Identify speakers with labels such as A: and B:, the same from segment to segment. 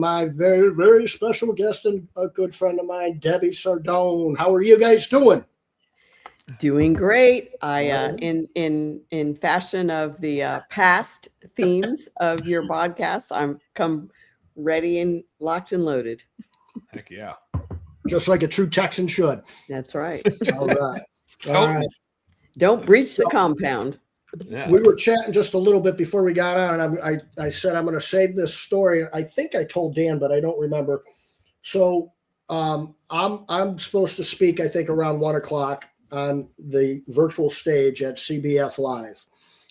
A: My very, very special guest and a good friend of mine, Debbie Sardone. How are you guys doing?
B: Doing great. I in fashion of the past themes of your podcast, I'm come ready and locked and loaded.
C: Heck yeah.
A: Just like a true Texan should.
B: That's right.
A: All right.
C: All
A: right.
B: Don't breach the compound.
C: Yeah.
A: We were chatting just a little bit before we got on, and I said I'm going to save this story. I think I told Dan, but I don't remember. So I'm supposed to speak, I think, around 1:00 on the virtual stage at CBF Live,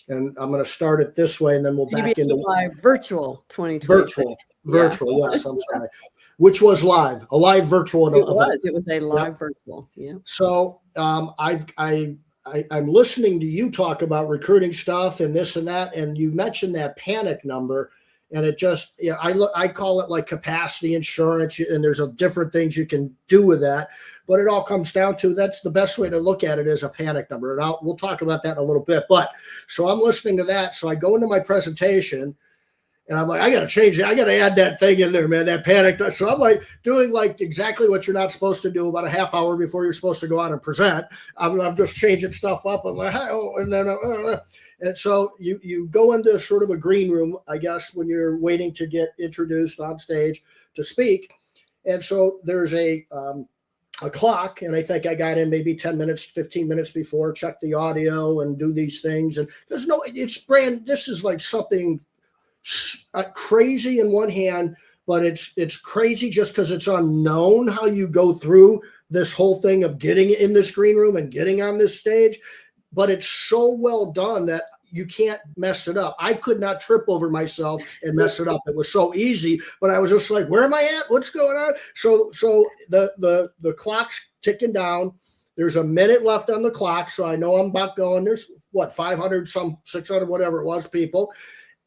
A: and I'm going to start it this way, and then we'll back into
B: Live virtual 2020.
A: Virtual. Yes, I'm sorry. Which was live, a live virtual event.
B: It was a live virtual. Yeah.
A: So I'm listening to you talk about recruiting stuff and this and that, and you mentioned that panic number, and it just, I call it like capacity insurance, and there's different things you can do with that, but it all comes down to that's the best way to look at it is a panic number, and we'll talk about that in a little bit. But so I'm listening to that, so I go into my presentation. And I'm like, I got to change it. I got to add that thing in there, man, that panic. So I'm like doing like exactly what you're not supposed to do about a half hour before you're supposed to go out and present. I'm just changing stuff up. I'm like, oh, and then, and so you go into sort of a green room, I guess, when you're waiting to get introduced on stage to speak. And so there's a clock, and I think I got in maybe 10 minutes, 15 minutes before, check the audio and do these things. And there's this is like something crazy in one hand, but it's crazy just because it's unknown how you go through this whole thing of getting in this green room and getting on this stage, but it's so well done that you can't mess it up. I could not trip over myself and mess it up. It was so easy, but I was just like, where am I at? What's going on? So the clock's ticking down. There's a minute left on the clock, so I know I'm about going. There's 500, some 600, whatever it was, people.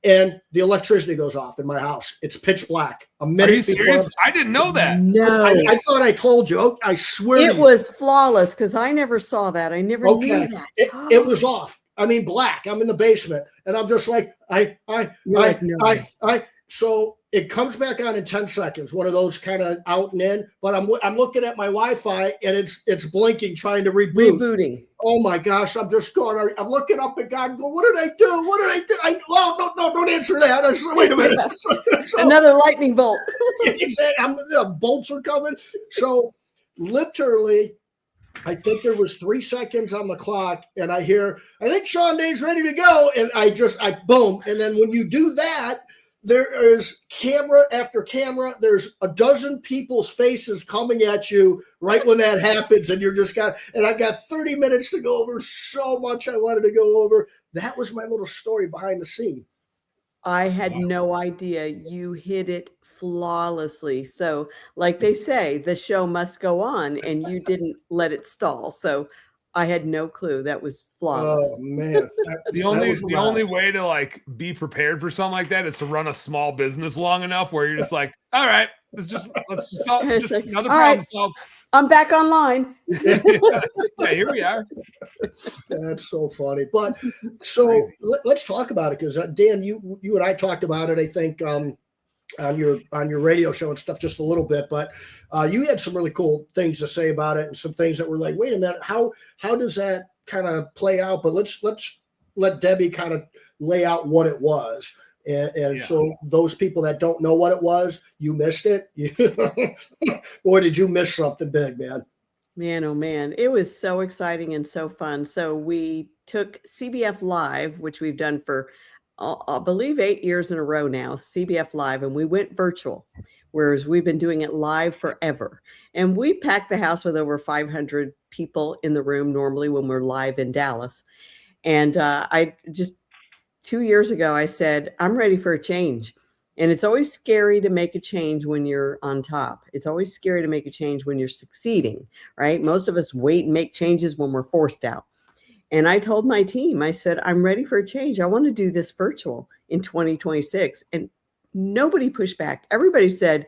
A: And the electricity goes off in my house. It's pitch black. A minute.
C: Are you serious? I didn't know that.
B: No.
A: I thought I told you. Oh, I swear.
B: It was flawless because I never saw that. I never knew that.
A: It was off. I mean, black. I'm in the basement. And I'm just like, So it comes back on in 10 seconds, one of those kind of out and in. But I'm looking at my Wi-Fi, and it's blinking, trying to reboot.
B: Rebooting.
A: Oh my gosh, I'm just going. I'm looking up at God and going, what did I do? What did I do? No, don't answer that. I said, wait a minute. So,
B: another lightning bolt.
A: Exactly. The bolts are coming. So literally, I think there was 3 seconds on the clock, and I think Shawn Day's ready to go. And I boom. And then when you do that, there is camera after camera. There's a dozen people's faces coming at you right when that happens. And I've got 30 minutes to go over so much I wanted to go over. That was my little story behind the scene.
B: I had no idea. You hit it flawlessly. So like they say, the show must go on, and you didn't let it stall. So I had no clue. That was flawless.
A: Oh man!
C: The only way to like be prepared for something like that is to run a small business long enough where you're just like, all right, let's just solve another problem solved.
B: I'm back online.
C: Yeah, here we are.
A: That's so funny. But so let's talk about it, because Dan, you and I talked about it, I think, on your radio show and stuff just a little bit, but you had some really cool things to say about it, and some things that were like, wait a minute, how does that kind of play out? But let's let Debbie kind of lay out what it was. And so those people that don't know what it was, you missed it. Boy, did you miss something big, man.
B: Man, oh man, it was so exciting and so fun. So we took CBF Live, which we've done for I believe 8 years in a row now, CBF Live, and we went virtual, whereas we've been doing it live forever. And we packed the house with over 500 people in the room normally when we're live in Dallas. And I just 2 years ago, I said, I'm ready for a change. And it's always scary to make a change when you're on top. It's always scary to make a change when you're succeeding, right? Most of us wait and make changes when we're forced out. And I told my team, I said, I'm ready for a change. I want to do this virtual in 2026. And nobody pushed back. Everybody said,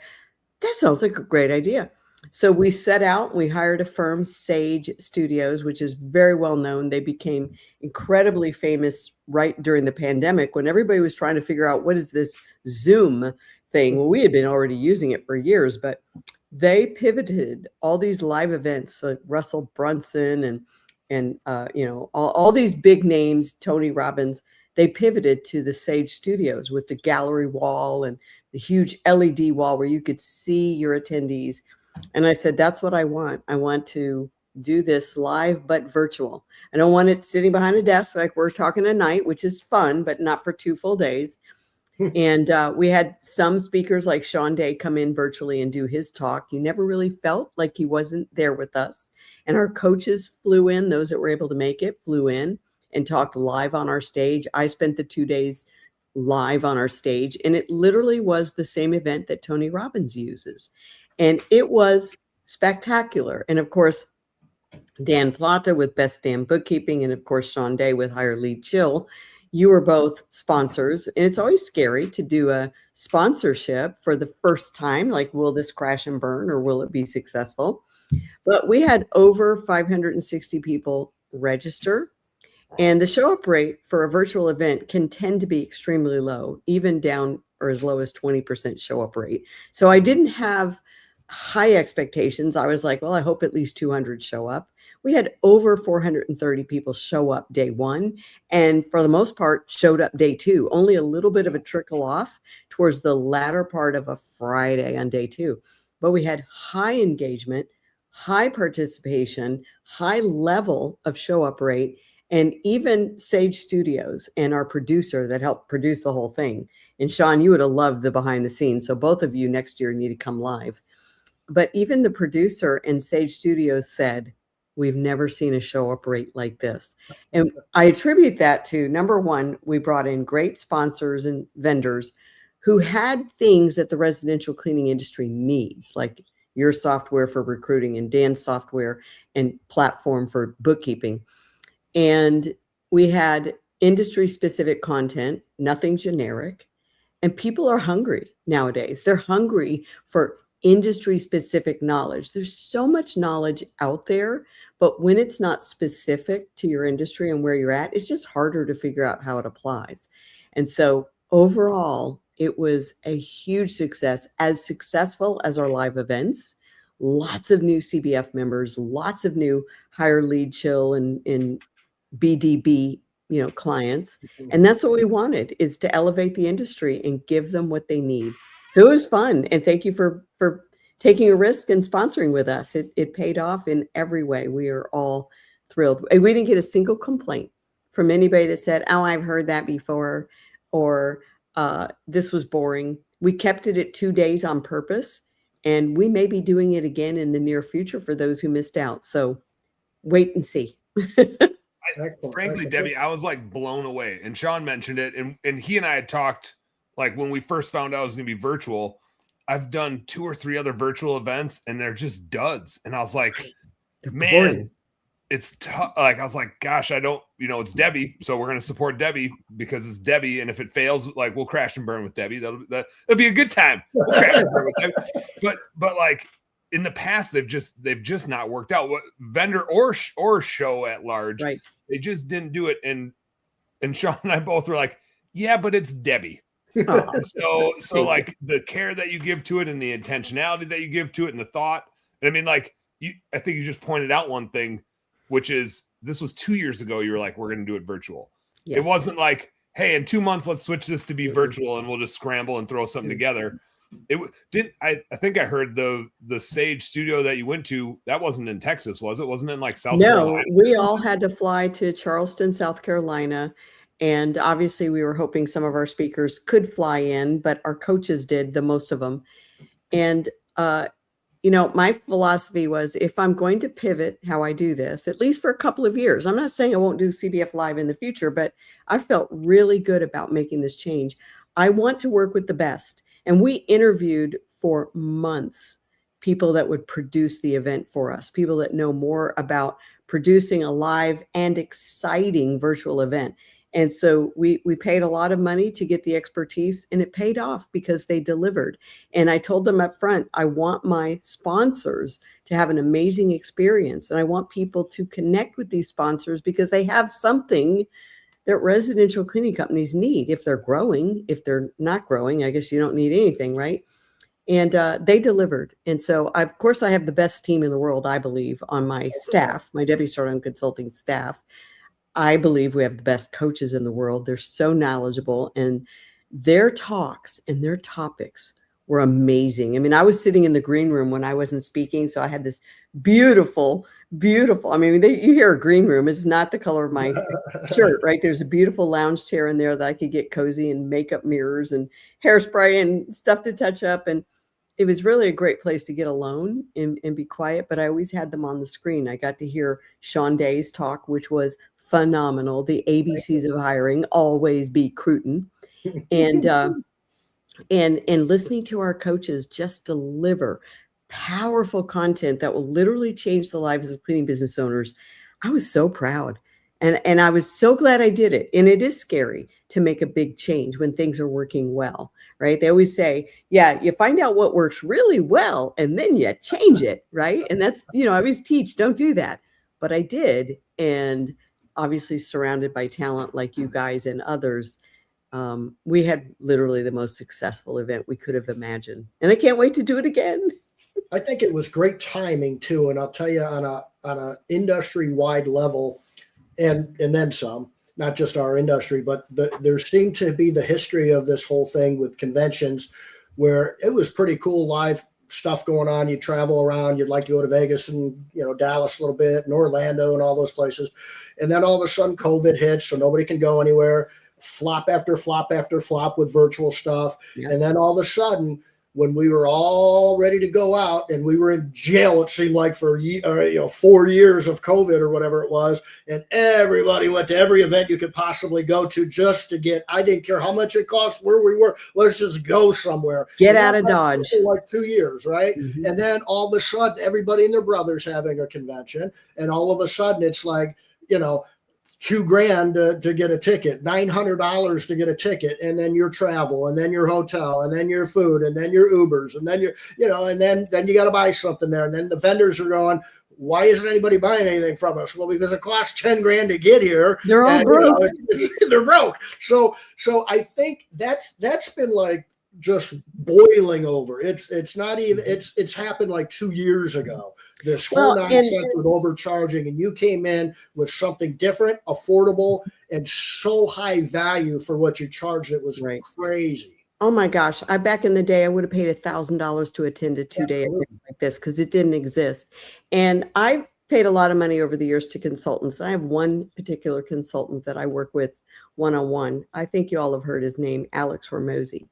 B: that sounds like a great idea. So we set out, we hired a firm, Sage Studios, which is very well known. They became incredibly famous right during the pandemic when everybody was trying to figure out what is this Zoom thing. Well, we had been already using it for years, but they pivoted all these live events, like Russell Brunson and all these big names, Tony Robbins. They pivoted to the Sage Studios with the gallery wall and the huge LED wall where you could see your attendees. And I said, that's what I want. I want to do this live but virtual. I don't want it sitting behind a desk like we're talking tonight, which is fun, but not for 2 full days. And we had some speakers like Shawn come in virtually and do his talk. You never really felt like he wasn't there with us. And our coaches flew in, those that were able to make it flew in and talked live on our stage. I spent the 2 days live on our stage, and it literally was the same event that Tony Robbins uses. And it was spectacular. And of course, Dan Plata with Best Damn Bookkeeping, and of course, Shawn Day with Higher Lead Chill. You were both sponsors, and it's always scary to do a sponsorship for the first time. Like, will this crash and burn, or will it be successful? But we had over 560 people register, and the show up rate for a virtual event can tend to be extremely low, even down or as low as 20% show up rate. So I didn't have high expectations. I was like, well, I hope at least 200 show up. We had over 430 people show up day one, and for the most part showed up day two. Only a little bit of a trickle off towards the latter part of a Friday on day two. But we had high engagement, high participation, high level of show up rate, and even Sage Studios and our producer that helped produce the whole thing. And Shawn, you would have loved the behind the scenes. So both of you next year need to come live. But even the producer and Sage Studios said, we've never seen a show up rate like this. And I attribute that to, number one, we brought in great sponsors and vendors who had things that the residential cleaning industry needs, like your software for recruiting and Dan's software and platform for bookkeeping. And we had industry specific content, nothing generic. And people are hungry nowadays. They're hungry for industry specific knowledge. There's so much knowledge out there, but when it's not specific to your industry and where you're at, it's just harder to figure out how it applies. And so overall, it was a huge success, as successful as our live events. Lots of new CBF members, lots of new Higher Lead Chill and BDB clients. And that's what we wanted, is to elevate the industry and give them what they need. So it was fun. And thank you for taking a risk and sponsoring with us. It paid off in every way. We are all thrilled. We didn't get a single complaint from anybody that said, oh, I've heard that before, or this was boring. We kept it at 2 days on purpose, and we may be doing it again in the near future for those who missed out. So wait and see.
C: Frankly, Debbie, I was like blown away. And Shawn mentioned it, and he and I had talked, like, when we first found out it was going to be virtual. I've done 2 or 3 other virtual events, and they're just duds. And I was like, man, it's tough. Like, I was like, gosh, I don't, it's Debbie, so we're going to support Debbie because it's Debbie. And if it fails, like, we'll crash and burn with Debbie. That'll be a good time. We'll crash and burn with Debbie. But like, in the past, they've just not worked out. What vendor or show at large, right? They just didn't do it. And Shawn and I both were like, yeah, but it's Debbie. So like, the care that you give to it and the intentionality that you give to it and the thought. And I mean, like, I think you just pointed out one thing, which is, this was 2 years ago. You were like, we're going to do it virtual. Yes. It wasn't like, hey, in 2 months, let's switch this to be virtual and we'll just scramble and throw something together. I think I heard the Sage studio that you went to, that wasn't in Texas, was it? Wasn't it in like South Carolina?
B: No, we all had to fly to Charleston, South Carolina. And obviously we were hoping some of our speakers could fly in, but our coaches did, the most of them. And, my philosophy was, if I'm going to pivot how I do this, at least for a couple of years, I'm not saying I won't do CBF Live in the future, but I felt really good about making this change. I want to work with the best. And we interviewed for months people that would produce the event for us, people that know more about producing a live and exciting virtual event. And so we paid a lot of money to get the expertise, and it paid off because they delivered. And I told them up front, I want my sponsors to have an amazing experience. And I want people to connect with these sponsors because they have something that residential cleaning companies need if they're growing. If they're not growing, I guess you don't need anything, right? And they delivered. And so, of course, I have the best team in the world, I believe, on my staff, my Debbie Sardone Consulting staff. I believe we have the best coaches in the world. They're so knowledgeable, and their talks and their topics were amazing. I mean, I was sitting in the green room when I wasn't speaking, so I had this beautiful, beautiful. I mean, you hear a green room, it's not the color of my shirt, right? There's a beautiful lounge chair in there that I could get cozy, and makeup mirrors and hairspray and stuff to touch up. And it was really a great place to get alone and be quiet, but I always had them on the screen. I got to hear Shawn Day's talk, which was phenomenal. The ABCs of hiring, always be Cruton. And and listening to our coaches just deliver powerful content that will literally change the lives of cleaning business owners. I was so proud. And I was so glad I did it. And it is scary to make a big change when things are working well, right? They always say, yeah, you find out what works really well and then you change it, right? And that's, I always teach, don't do that. But I did. And obviously surrounded by talent like you guys and others, we had literally the most successful event we could have imagined. And I can't wait to do it again.
A: I think it was great timing too. And I'll tell you, on a industry-wide level, and then some, not just our industry, but there seemed to be the history of this whole thing with conventions where it was pretty cool live stuff going on. You travel around, you'd like to go to Vegas and, Dallas a little bit, and Orlando and all those places. And then all of a sudden COVID hits, so nobody can go anywhere. Flop after flop after flop with virtual stuff. Yeah. And then all of a sudden, when we were all ready to go out and we were in jail, it seemed like for 4 years of COVID or whatever it was, and everybody went to every event you could possibly go to just to get, I didn't care how much it cost, where we were, let's just go somewhere.
B: Get out of Dodge.
A: For like 2 years, right? Mm-hmm. And then all of a sudden, everybody and their brother's having a convention, and all of a sudden it's like, $2,000 to get a ticket, $900 to get a ticket, and then your travel, and then your hotel, and then your food, and then your Ubers, and then and then you got to buy something there, and then the vendors are going, why isn't anybody buying anything from us? Well, because it costs $10,000 to get here.
B: They're all broke.
A: They're broke. So I think that's been like just boiling over. It's not even. It's happened like 2 years ago. This whole nonsense with overcharging, and you came in with something different, affordable, and so high value for what you charged. It was crazy.
B: Oh my gosh. Back in the day, I would have paid $1,000 to attend a 2-day event like this because it didn't exist. And I paid a lot of money over the years to consultants. And I have one particular consultant that I work with one-on-one. I think you all have heard his name, Alex Hormozy.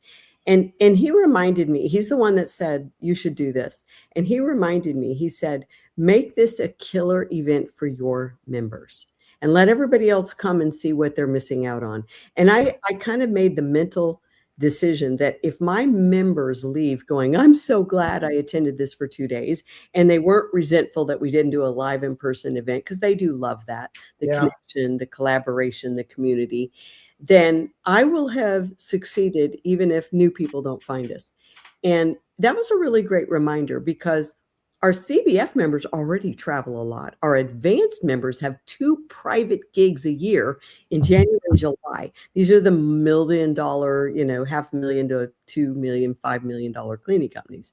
B: And he reminded me, he's the one that said, you should do this. And he reminded me, he said, make this a killer event for your members and let everybody else come and see what they're missing out on. And I kind of made the mental decision that if my members leave going, I'm so glad I attended this for 2 days, and they weren't resentful that we didn't do a live in-person event, because they do love that, the connection, the collaboration, the community, then I will have succeeded even if new people don't find us. And that was a really great reminder, because our CBF members already travel a lot. Our advanced members have 2 private gigs a year in January and July. These are the $1 million, $500,000 to $2 million, $5 million cleaning companies.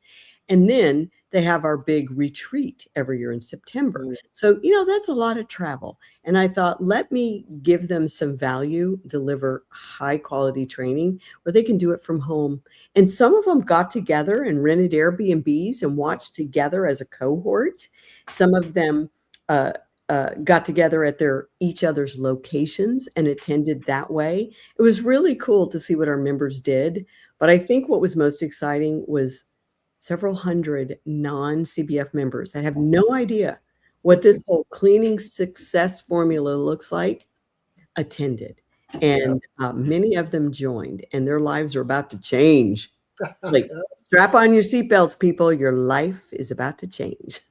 B: And then they have our big retreat every year in September. So, that's a lot of travel. And I thought, let me give them some value, deliver high quality training where they can do it from home. And some of them got together and rented Airbnbs and watched together as a cohort. Some of them got together at each other's locations and attended that way. It was really cool to see what our members did. But I think what was most exciting was several hundred non-CBF members that have no idea what this whole cleaning success formula looks like attended. And many of them joined, and their lives are about to change. Like, strap on your seatbelts, people. Your life is about to change.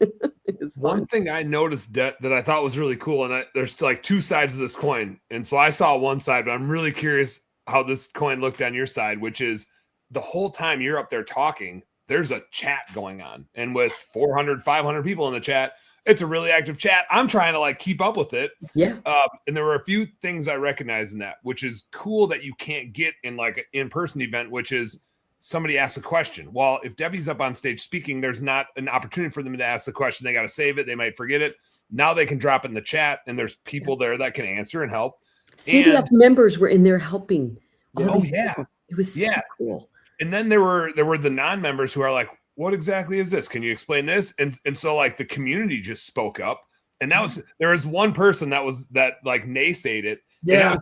C: One thing I noticed that I thought was really cool, and there's like 2 sides of this coin. And so I saw one side, but I'm really curious how this coin looked on your side, which is the whole time you're up there talking, there's a chat going on, and with 400, 500 people in the chat, it's a really active chat. I'm trying to like keep up with it.
B: Yeah.
C: And there were a few things I recognize in that, which is cool that you can't get in like an in-person event, which is somebody asks a question. Well, if Debbie's up on stage speaking, there's not an opportunity for them to ask the question. They got to save it. They might forget it. Now they can drop it in the chat, and there's people there that can answer and help.
B: CBF members were in there helping.
C: Oh yeah,
B: people. It was so cool.
C: And then there were the non-members who are like, what exactly is this? Can you explain this? And so like the community just spoke up, and there was one person that like naysayed it.
A: Yeah,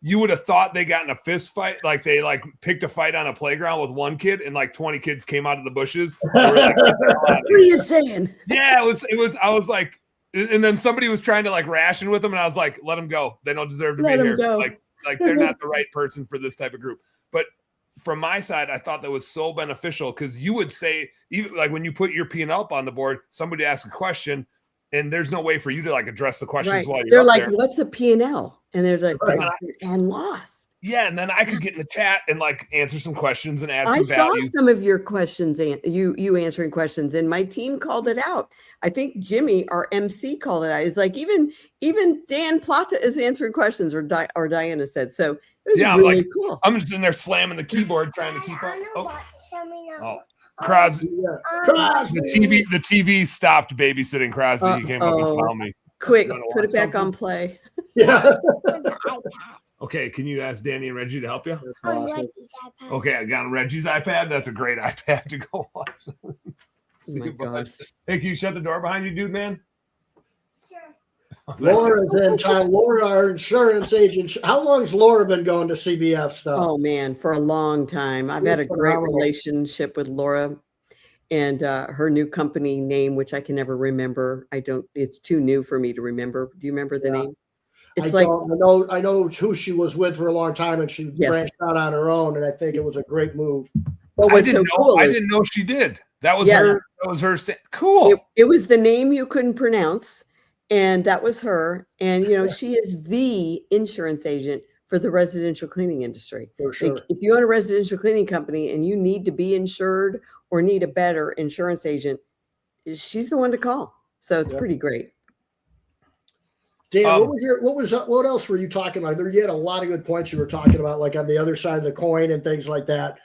C: you would have thought they got in a fist fight, like they like picked a fight on a playground with one kid, and like 20 kids came out of the bushes. They were like,
B: what are you saying?
C: Yeah, it was. I was like, and then somebody was trying to like ration with them, and I was like, let them go. They don't deserve to be here.
B: Go.
C: Like they're not the right person for this type of group. But from my side, I thought that was so beneficial because you would say, even like when you put your P&L up on the board, somebody asks a question, and there's no way for you to like address the questions while you're
B: They're
C: up
B: like,
C: there.
B: What's a P&L? And they're like, profit and loss.
C: Yeah, and then I could get in the chat and like answer some questions and add some value.
B: I saw some of your questions and you answering questions, and my team called it out. I think Jimmy, our MC, called it out. He's like, even Dan Plata is answering questions, or Diana said. So it was really cool.
C: I'm just in there slamming the keyboard trying to keep up. Crosby. The TV stopped babysitting Crosby. He came up and found me.
B: Quick, put it back on play.
A: Yeah.
C: Okay, can you ask Danny and Reggie to help you?
A: Awesome.
C: Okay, I got Reggie's iPad. That's a great iPad to go watch.
B: Oh my gosh.
C: Hey, can you shut the door behind you, dude, man?
B: Sure.
A: Laura's in town. Laura, our insurance agent. How long's Laura been going to CBF stuff?
B: Oh man, for a long time. I've had a great relationship with Laura, and her new company name, which I can never remember. It's too new for me to remember. Do you remember the name? It's I
A: know who she was with for a long time, and she branched out on her own, and I think it was a great move.
C: I didn't know she did. That was her. That was her. Cool.
B: It was the name you couldn't pronounce, and that was her. And she is the insurance agent for the residential cleaning industry.
A: For sure.
B: Like, if you own a residential cleaning company and you need to be insured or need a better insurance agent, she's the one to call. So it's pretty great.
A: Dan, what else were you talking about? You had a lot of good points you were talking about, like on the other side of the coin and things like that.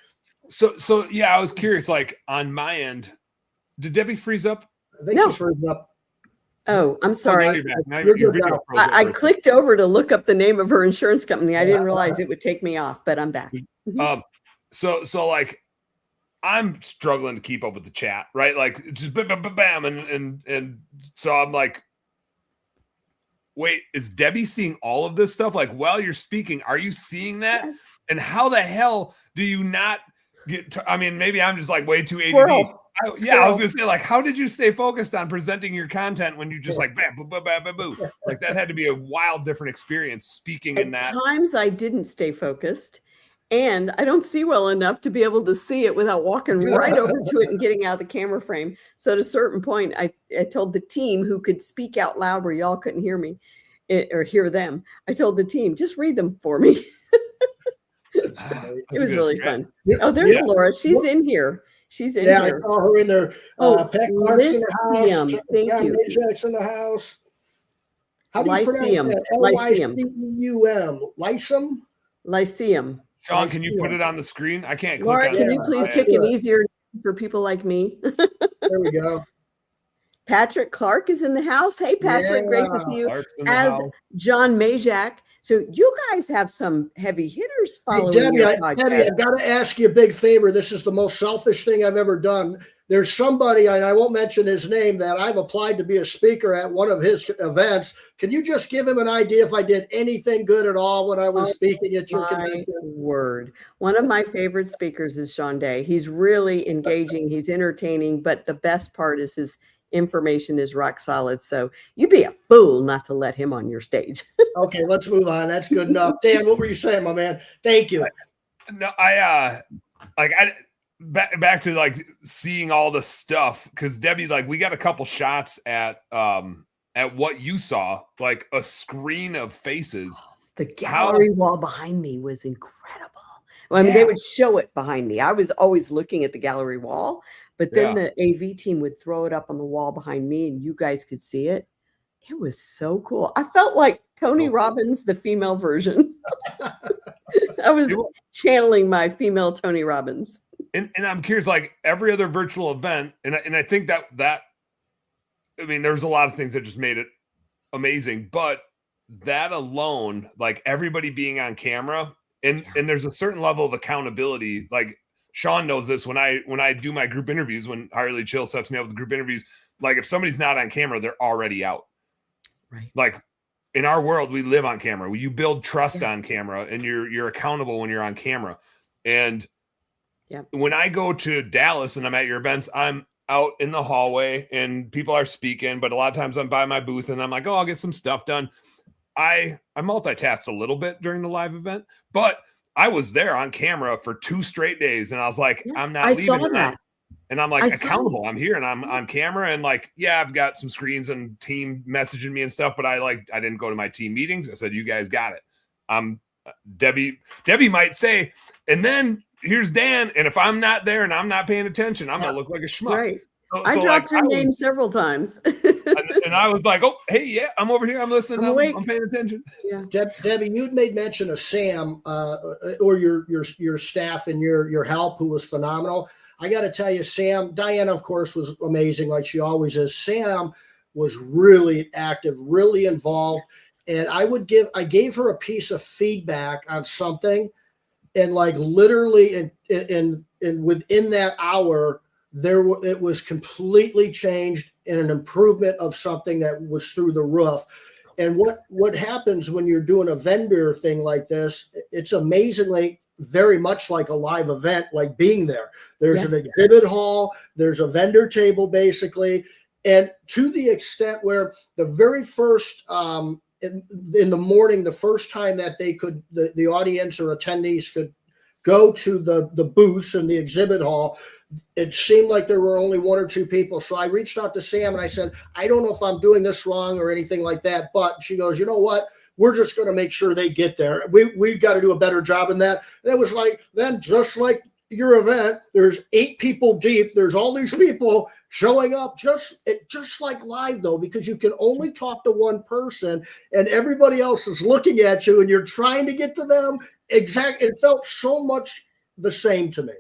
C: So yeah, I was curious, like on my end, did Debbie freeze up?
A: I think she's frozen up.
B: Oh, I'm sorry.
C: Now you're back. Now your video froze up.
B: I clicked over to look up the name of her insurance company. I didn't realize it would take me off, but I'm back.
C: So like I'm struggling to keep up with the chat, right? Like it's just bam, and so I'm like, wait, is Debbie seeing all of this stuff? Like while you're speaking, are you seeing that?
B: Yes.
C: And how the hell do you not get? I mean, maybe I'm just like way too ADD. I was gonna say, like, how did you stay focused on presenting your content when you just like bam, boo, boo, bam, bam, boo? Like that had to be a wild, different experience speaking in that.
B: At times I didn't stay focused, and I don't see well enough to be able to see it without walking right over to it and getting out of the camera frame. So at a certain point, I told the team, who could speak out loud where y'all couldn't hear me or hear them. I told the team, just read them for me. It was really fun. Oh, there's Laura. She's in here. She's in here.
A: Yeah, I saw her in there. Peck Clark's in the house.
B: Thank you.
A: Jack's in the house. How do you
B: Lyceum.
A: pronounce that? Lyceum. Lyceum?
B: Lyceum.
C: Shawn, can you put it on the screen? I can't.
B: Laura,
C: click on
B: can you please pick an easier for people like me?
A: There we go.
B: Patrick Clark is in the house. Hey, Patrick, great to see you. As John Majak. So you guys have some heavy hitters following your podcast.
A: Debbie, I've got to ask you a big favor. This is the most selfish thing I've ever done. There's somebody, and I won't mention his name, that I've applied to be a speaker at one of his events. Can you just give him an idea if I did anything good at all when I was speaking at your convention?
B: Word. One of my favorite speakers is Shawn Day. He's really engaging. He's entertaining, but the best part is his information is rock solid. So you'd be a fool not to let him on your stage.
A: Okay, let's move on. That's good enough. Dan, what were you saying, my man? Thank you.
C: No, back to like seeing all the stuff, because Debbie, like we got a couple shots at what you saw, like a screen of faces.
B: The gallery wall behind me was incredible. Well, I mean, they would show it behind me. I was always looking at the gallery wall, but then the AV team would throw it up on the wall behind me and you guys could see it. It was so cool. I felt like Tony Robbins, the female version. I was channeling my female Tony Robbins.
C: And I'm curious, like every other virtual event, and I think that I mean, there's a lot of things that just made it amazing, but that alone, like everybody being on camera, and there's a certain level of accountability. Like Shawn knows this when I do my group interviews, when Harley Chill sets me up with group interviews, like if somebody's not on camera, they're already out.
B: Right.
C: Like in our world, we live on camera. You build trust on camera, and you're accountable when you're on camera. And when I go to Dallas and I'm at your events, I'm out in the hallway and people are speaking, but a lot of times I'm by my booth and I'm like, oh, I'll get some stuff done. I multitasked a little bit during the live event, but I was there on camera for 2 straight days. And I was like, I'm not leaving.
B: Saw that.
C: And I'm like accountable. I'm here and I'm on camera and like, I've got some screens and team messaging me and stuff, but I didn't go to my team meetings. I said, you guys got it. Debbie might say, and then here's Dan. And if I'm not there and I'm not paying attention, I'm going to look like a schmuck.
B: Right. I dropped your name several times.
C: and I was like, oh, hey, I'm over here. I'm listening. I'm paying attention.
A: Yeah. Debbie, you'd made mention of Sam or your staff and your help, who was phenomenal. I got to tell you, Sam, Diana, of course, was amazing, like she always is. Sam was really active, really involved. And I gave her a piece of feedback on something. And like literally in within that hour, it was completely changed and an improvement of something that was through the roof. And what happens when you're doing a vendor thing like this, it's amazingly very much like a live event, like being there. There's an exhibit hall, there's a vendor table basically. And to the extent where the very first, in the morning, the first time that they could, the audience or attendees could go to the booths in the exhibit hall, it seemed like there were only 1 or 2 people. So I reached out to Sam and I said, I don't know if I'm doing this wrong or anything like that. But she goes, you know what? We're just going to make sure they get there. We've got to do a better job in that. And it was like, then just like your event, there's 8 people deep. There's all these people showing up just like live though, because you can only talk to one person and everybody else is looking at you and you're trying to get to them. Exactly. It felt so much the same to me.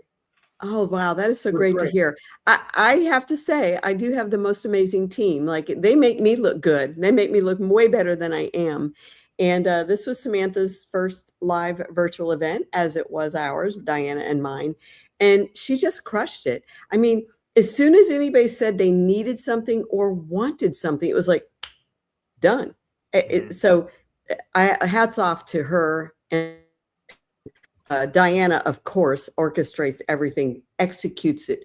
B: Oh, wow. That is so great to hear. I have to say, I do have the most amazing team. Like they make me look good. They make me look way better than I am. And this was Samantha's first live virtual event, as it was ours, Diana and mine. And she just crushed it. I mean, as soon as anybody said they needed something or wanted something, it was like, done. So hats off to her. And Diana, of course, orchestrates everything, executes it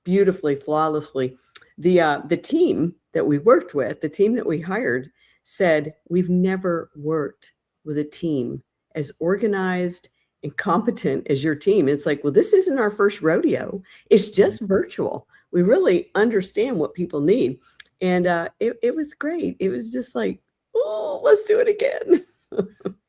B: beautifully, flawlessly. The team that we worked with, the team that we hired, said, we've never worked with a team as organized and competent as your team. It's like, well, this isn't our first rodeo. It's just virtual. We really understand what people need. And it was great. It was just like, oh, let's do it again.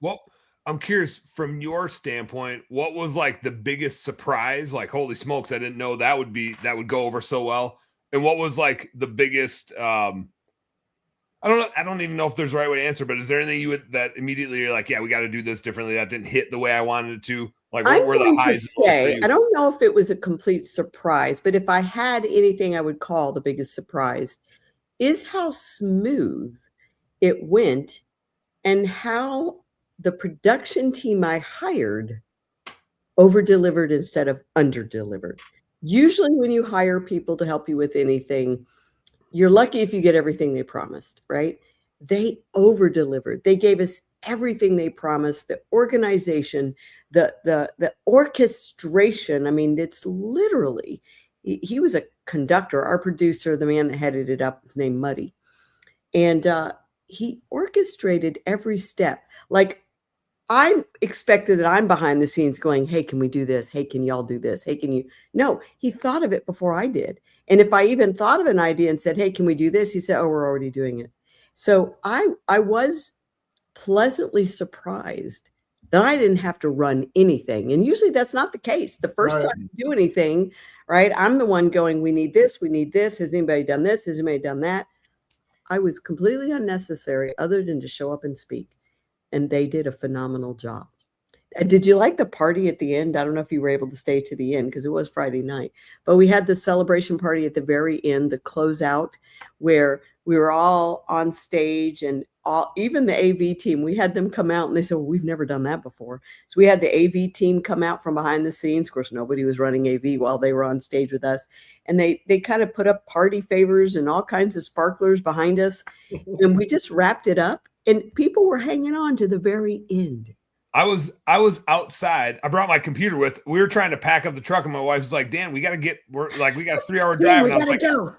C: Well, I'm curious from your standpoint, what was like the biggest surprise? Like, holy smokes, I didn't know that would go over so well. And what was like the biggest, I don't know. I don't even know if there's a right way to answer, but is there anything that immediately you're like, yeah, we got to do this differently? That didn't hit the way I wanted it to. Like, what were the highs?
B: I don't know if it was a complete surprise, but if I had anything I would call the biggest surprise is how smooth it went and how the production team I hired over-delivered instead of under-delivered. Usually when you hire people to help you with anything, you're lucky if you get everything they promised, right? They over-delivered. They gave us everything they promised, the organization, the orchestration. I mean, it's literally, he was a conductor, our producer, the man that headed it up, was named Muddy. And he orchestrated every step. Like, I expected that I'm behind the scenes going, hey, can we do this? Hey, can y'all do this? Hey, can you? No, he thought of it before I did. And if I even thought of an idea and said, hey, can we do this? He said, oh, we're already doing it. So I was pleasantly surprised that I didn't have to run anything. And usually that's not the case. The first time you do anything, right, I'm the one going, we need this, we need this. Has anybody done this? Has anybody done that? I was completely unnecessary other than to show up and speak. And they did a phenomenal job. Did you like the party at the end? I don't know if you were able to stay to the end because it was Friday night, but we had the celebration party at the very end, the closeout, where we were all on stage, and even the AV team, we had them come out and they said, well, we've never done that before. So we had the AV team come out from behind the scenes. Of course, nobody was running AV while they were on stage with us. And they kind of put up party favors and all kinds of sparklers behind us. And we just wrapped it up, and people were hanging on to the very end.
C: I was outside. I brought my computer with. We were trying to pack up the truck, and my wife was like, Dan, we got to we got a 3-hour drive.
B: We
C: and I was
B: gotta
C: like,
B: go.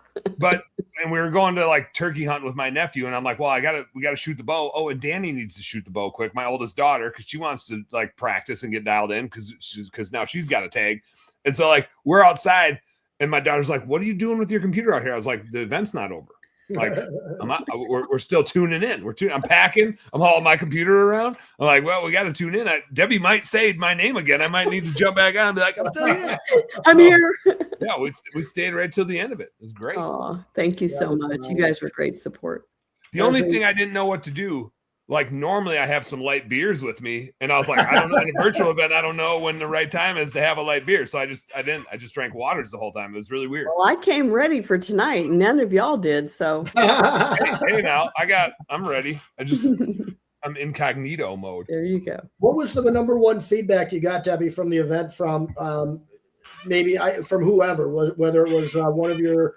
C: and we were going to like turkey hunting with my nephew. And I'm like, well, we got to shoot the bow. Oh, and Danny needs to shoot the bow quick. My oldest daughter, because she wants to like practice and get dialed in because now she's got a tag. And so like we're outside, and my daughter's like, what are you doing with your computer out here? I was like, the event's not over. Like we're still tuning in. I'm packing. I'm hauling my computer around. I'm like, well, we got to tune in. Debbie might say my name again. I might need to jump back on and be like, I'm still here.
B: I'm here.
C: Yeah, we stayed right till the end of it. It was great.
B: Oh, thank you so much. You guys were great support.
C: The only thing I didn't know what to do, like normally I have some light beers with me, and I was like, I don't know, in a virtual event, I don't know when the right time is to have a light beer. So I just drank waters the whole time. It was really weird.
B: Well, I came ready for tonight, and none of y'all did. So
C: hey now I'm ready. I'm incognito mode.
B: There you go.
A: What was the number one feedback you got, Debbie, from the event from from whoever, whether it was one of your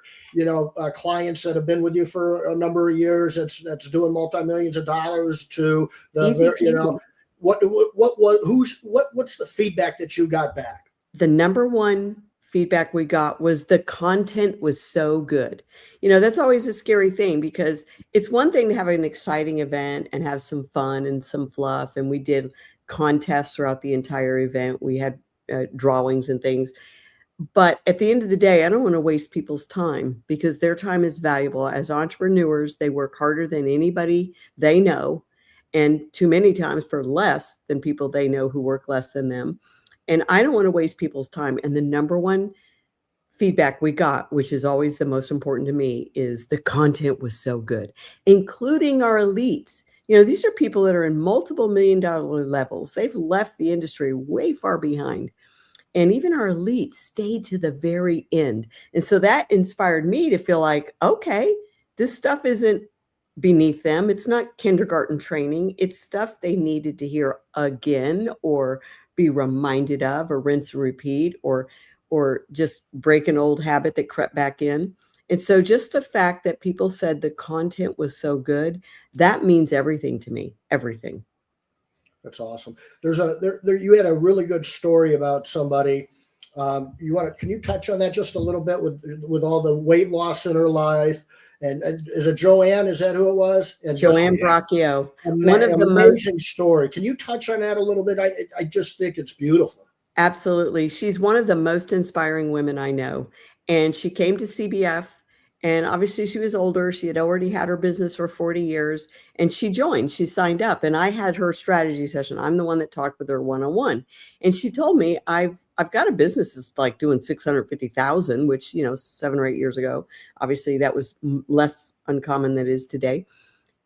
A: clients that have been with you for a number of years that's doing multi-millions of dollars to the what's the feedback that you got back?
B: The number one feedback we got was the content was so good. That's always a scary thing, because it's one thing to have an exciting event and have some fun and some fluff, and we did contests throughout the entire event. We had drawings and things. But at the end of the day, I don't want to waste people's time, because their time is valuable. As entrepreneurs, they work harder than anybody they know, and too many times for less than people they know who work less than them. And I don't want to waste people's time. And the number one feedback we got, which is always the most important to me, is the content was so good, including our elites. These are people that are in multiple $1 million levels. They've left the industry way far behind. And even our elites stayed to the very end. And so that inspired me to feel like, okay, this stuff isn't beneath them. It's not kindergarten training. It's stuff they needed to hear again, or be reminded of, or rinse and repeat, or just break an old habit that crept back in. And so just the fact that people said the content was so good, that means everything to me, everything.
A: That's awesome. You had a really good story about somebody. Can you touch on that just a little bit with all the weight loss in her life? And is it Joanne? Is that who it was? And
B: Joanne Bracchio.
A: One of the amazing story. Can you touch on that a little bit? I just think it's beautiful.
B: Absolutely. She's one of the most inspiring women I know. And she came to CBF. And obviously she was older. She had already had her business for 40 years, and she joined, she signed up, and I had her strategy session. I'm the one that talked with her one-on-one. And she told me, I've got a business that's like doing 650,000, which, 7 or 8 years ago, obviously that was less uncommon than it is today.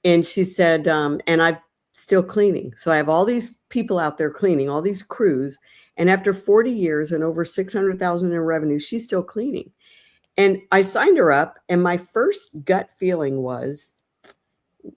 B: And she said, and I'm still cleaning. So I have all these people out there cleaning, all these crews. And after 40 years and over 600,000 in revenue, she's still cleaning. And I signed her up, and my first gut feeling was,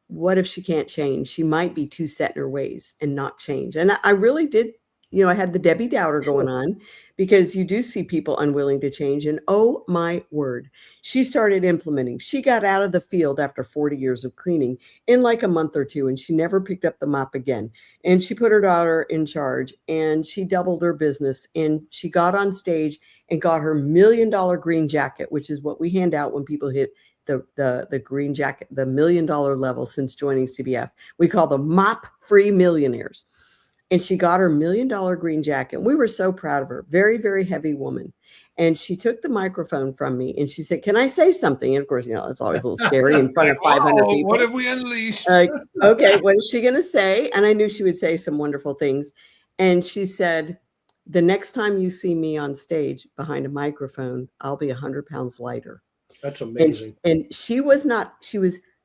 B: what if she can't change? She might be too set in her ways and not change. And I really did, I had the Debbie Doubter going on, because you do see people unwilling to change. And oh my word, she started implementing. She got out of the field after 40 years of cleaning in like a month or two, and she never picked up the mop again. And she put her daughter in charge, and she doubled her business, and she got on stage and got her $1 million green jacket, which is what we hand out when people hit the green jacket, the $1 million level since joining CBF. We call them mop free millionaires. and she got her $1 million green jacket. We were so proud of her. Very, very heavy woman. And she took the microphone from me and she said, "Can I say something?" And of course, it's always a little scary in front of 500 people.
C: What have we unleashed?
B: Okay, what is she going to say? And I knew she would say some wonderful things. And she said, "The next time you see me on stage behind a microphone, I'll be 100 pounds lighter."
A: That's amazing.
B: And she was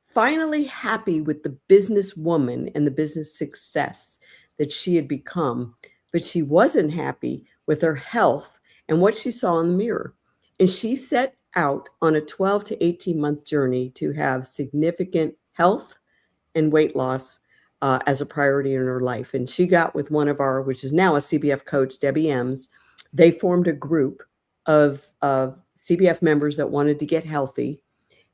B: finally happy with the businesswoman and the business success that she had become, but she wasn't happy with her health and what she saw in the mirror. And she set out on a 12 to 18 month journey to have significant health and weight loss as a priority in her life. And she got with one of our, which is now a CBF coach, Debbie Ems. They formed a group of CBF members that wanted to get healthy.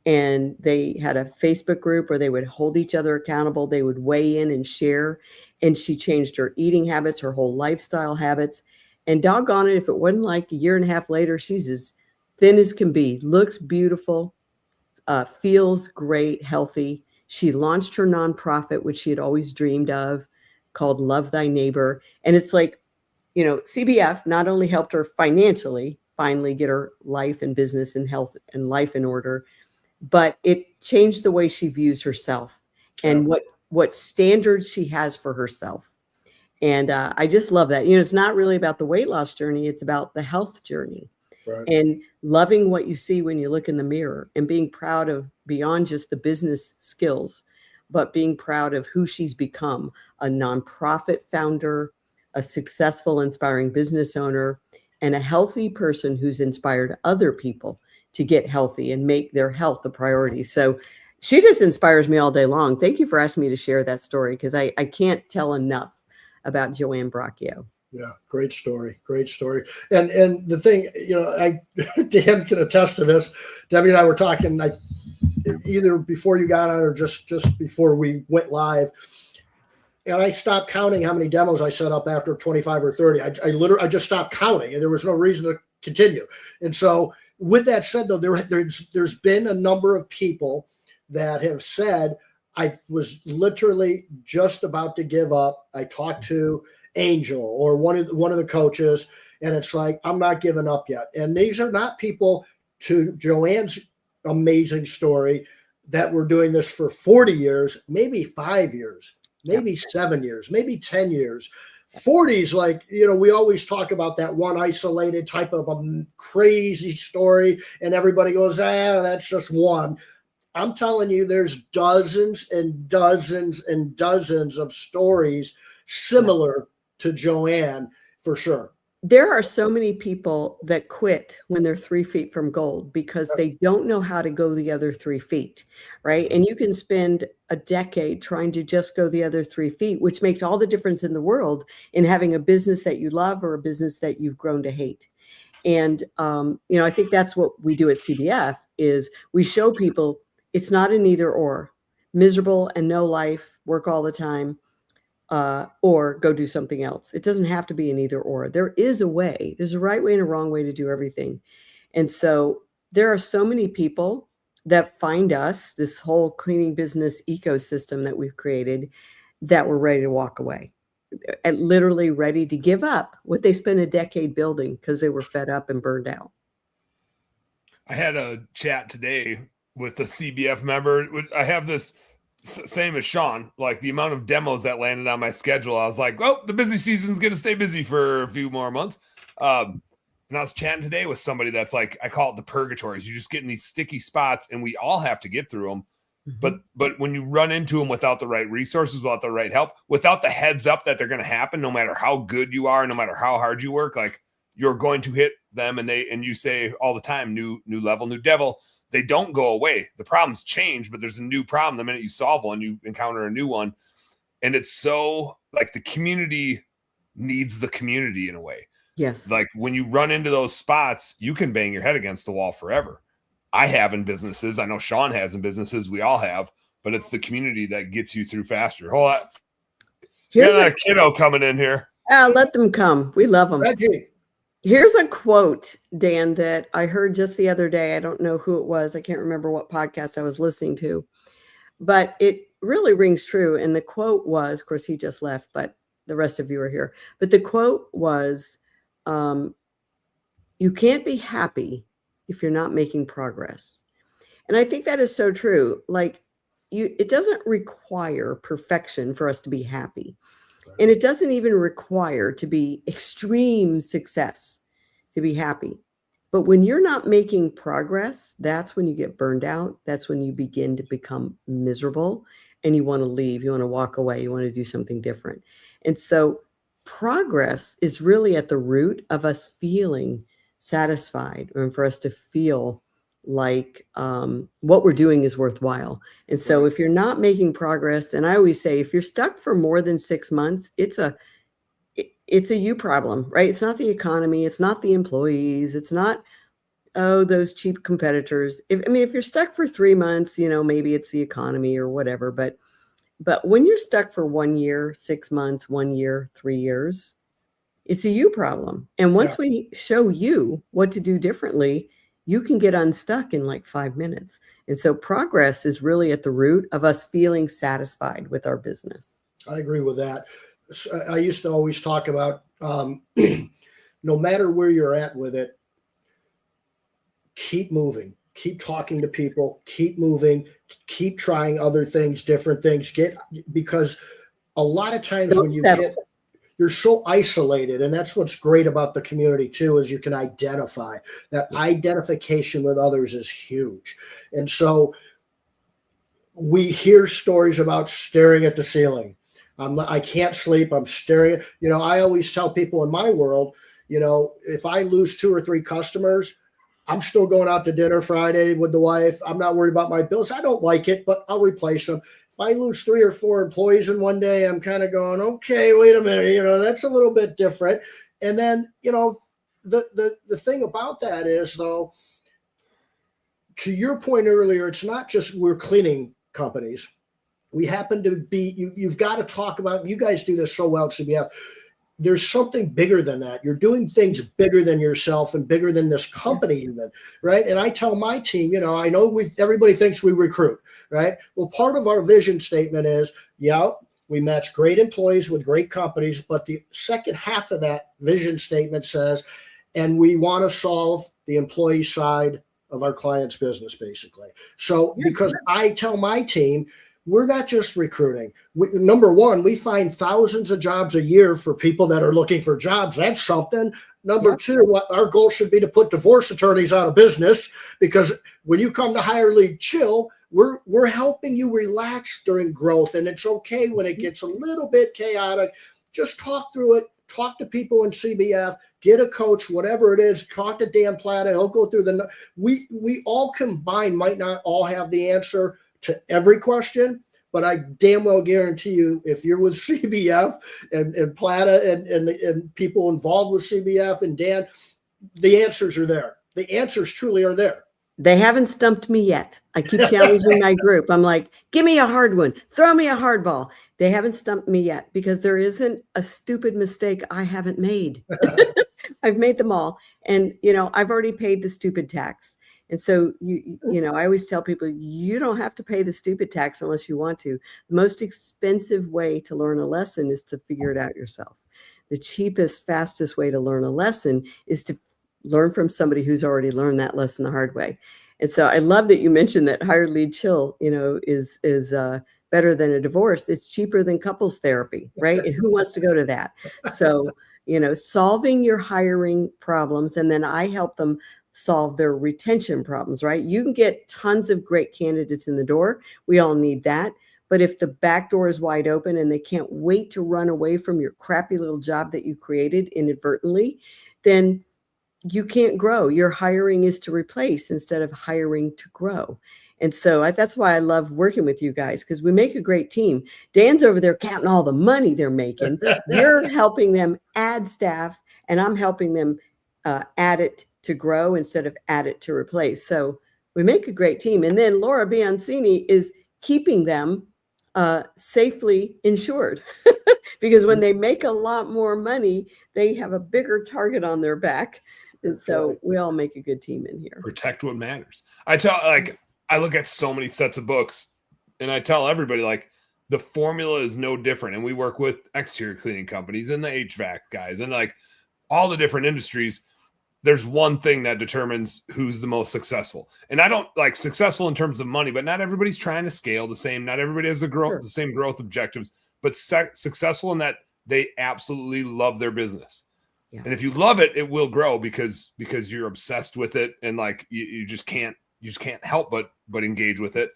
B: And they had a Facebook group where they would hold each other accountable. They would weigh in and share. And she changed her eating habits, her whole lifestyle habits. And doggone it, if it wasn't like a year and a half later, she's as thin as can be, looks beautiful, feels great, healthy. She launched her nonprofit, which she had always dreamed of, called Love Thy Neighbor. And it's like, CBF not only helped her financially finally get her life and business and health and life in order, but it changed the way she views herself and what standards she has for herself. And I just love that. It's not really about the weight loss journey. It's about the health journey. Right. And loving what you see when you look in the mirror and being proud of beyond just the business skills, but being proud of who she's become, a nonprofit founder, a successful, inspiring business owner, and a healthy person who's inspired other people to get healthy and make their health a priority. So she just inspires me all day long. Thank you for asking me to share that story, because I can't tell enough about Joanne Bracchio.
A: Yeah, great story. Great story. And the thing, Dan can attest to this. Debbie and I were talking either before you got on or just before we went live. And I stopped counting how many demos I set up after 25 or 30. I just stopped counting, and there was no reason to continue. And so with that said, though, there's been a number of people that have said, I was literally just about to give up. I talked to Angel or one of the coaches, and it's like, I'm not giving up yet. And these are not people, to Joanne's amazing story, that were doing this for 40 years, maybe 5 years, maybe 7 years, maybe 10 years. 40s, like, we always talk about that one isolated type of a crazy story, and everybody goes, that's just one. I'm telling you, there's dozens and dozens and dozens of stories similar to Joanne, for sure.
B: There are so many people that quit when they're 3 feet from gold because they don't know how to go the other 3 feet, right? And you can spend a decade trying to just go the other 3 feet, which makes all the difference in the world in having a business that you love or a business that you've grown to hate. And, I think that's what we do at CBF is we show people it's not an either or, miserable and no life, work all the time, or go do something else. It doesn't have to be an either or. There is a way. There's a right way and a wrong way to do everything. And so there are so many people that find us, this whole cleaning business ecosystem that we've created, that were ready to walk away, and literally ready to give up what they spent a decade building because they were fed up and burned out.
C: I had a chat today with a CBF member. I have this same as Shawn, like the amount of demos that landed on my schedule. I was like, well, the busy season's going to stay busy for a few more months. And I was chatting today with somebody that's like, I call it the purgatories. You just get in these sticky spots and we all have to get through them. Mm-hmm. But when you run into them without the right resources, without the right help, without the heads up that they're going to happen, no matter how good you are, no matter how hard you work, like you're going to hit them. And you say all the time, new level, new devil. They don't go away. The problems change, but there's a new problem the minute you solve one, you encounter a new one. And it's so like the community needs the community in a way.
B: Yes.
C: Like when you run into those spots, you can bang your head against the wall forever. I have in businesses. I know Shawn has in businesses. We all have, but it's the community that gets you through faster. Hold on. Here's a kiddo coming in here.
B: Let them come. We love them.
A: Reggie.
B: Here's a quote, Dan, that I heard just the other day. I don't know who it was. I can't remember what podcast I was listening to, but it really rings true. And the quote was, of course, he just left, but the rest of you are here. But the quote was, you can't be happy if you're not making progress. And I think that is so true. Like it doesn't require perfection for us to be happy. And it doesn't even require to be extreme success to be happy. But when you're not making progress, that's when you get burned out. That's when you begin to become miserable and you want to leave. You want to walk away. You want to do something different. And so progress is really at the root of us feeling satisfied and for us to feel like what we're doing is worthwhile. And so if you're not making progress, and I always say, if you're stuck for more than 6 months, it's a you problem, right? It's not the economy. It's not the employees. It's not, those cheap competitors. If you're stuck for 3 months, maybe it's the economy or whatever. But when you're stuck for 1 year, 6 months, 1 year, 3 years, it's a you problem. And once we show you what to do differently, you can get unstuck in like 5 minutes. And so progress is really at the root of us feeling satisfied with our business.
A: I agree with that. I used to always talk about no matter where you're at with it, keep moving, keep talking to people, keep moving, keep trying other things, different things. Because a lot of times when you're so isolated, and that's what's great about the community too, is you can identify. That identification with others is huge. And so we hear stories about staring at the ceiling. I can't sleep. I'm staring. I always tell people in my world, if I lose 2 or 3 customers, I'm still going out to dinner Friday with the wife. I'm not worried about my bills. I don't like it, but I'll replace them. If I lose 3 or 4 employees in one day, I'm kind of going, okay, wait a minute. That's a little bit different. And then, the thing about that is, though, to your point earlier, it's not just we're cleaning companies. We happen to be, you've got to talk about, you guys do this so well at CBF. There's something bigger than that. You're doing things bigger than yourself and bigger than this company even, right? And I tell my team, I know everybody thinks we recruit, right? Well, part of our vision statement is, we match great employees with great companies, but the second half of that vision statement says, and we want to solve the employee side of our client's business, basically. So because I tell my team, we're not just recruiting. Number one, we find thousands of jobs a year for people that are looking for jobs. That's something. Number two, our goal should be to put divorce attorneys out of business, because when you come to Hire, Lead, Chill, we're helping you relax during growth. And it's okay when it gets a little bit chaotic. Just talk through it. Talk to people in CBF. Get a coach, whatever it is. Talk to Dan Plata. He'll go through we all combined might not all have the answer to every question, but I damn well guarantee you, if you're with CBF and Plata and people involved with CBF and Dan, the answers are there. The answers truly are there.
B: They haven't stumped me yet. I keep challenging my group. I'm like, give me a hard one. Throw me a hard ball. They haven't stumped me yet, because there isn't a stupid mistake I haven't made. I've made them all. And, I've already paid the stupid tax. And so, I always tell people, you don't have to pay the stupid tax unless you want to. The most expensive way to learn a lesson is to figure it out yourself. The cheapest, fastest way to learn a lesson is to learn from somebody who's already learned that lesson the hard way. And so I love that you mentioned that Hire, Lead, Chill, is better than a divorce. It's cheaper than couples therapy, right? And who wants to go to that? So, solving your hiring problems, and then I help them solve their retention problems, right? You can get tons of great candidates in the door. We all need that. But if the back door is wide open and they can't wait to run away from your crappy little job that you created inadvertently, then you can't grow. Your hiring is to replace instead of hiring to grow. And so that's why I love working with you guys, because we make a great team. Dan's over there counting all the money they're making. You're helping them add staff, and I'm helping them add it to grow instead of add it to replace. So we make a great team. And then Laura Biancini is keeping them safely insured, because when they make a lot more money, they have a bigger target on their back. And so we all make a good team in here.
C: Protect what matters. I look at so many sets of books, and I tell everybody, like, the formula is no different. And we work with exterior cleaning companies and the HVAC guys and like all the different industries. There's one thing that determines who's the most successful. And I don't like successful in terms of money, but not everybody's trying to scale the same. Not everybody has the same growth objectives, but successful in that they absolutely love their business. Yeah. And if you love it, it will grow because you're obsessed with it. And like, you just can't help but engage with it.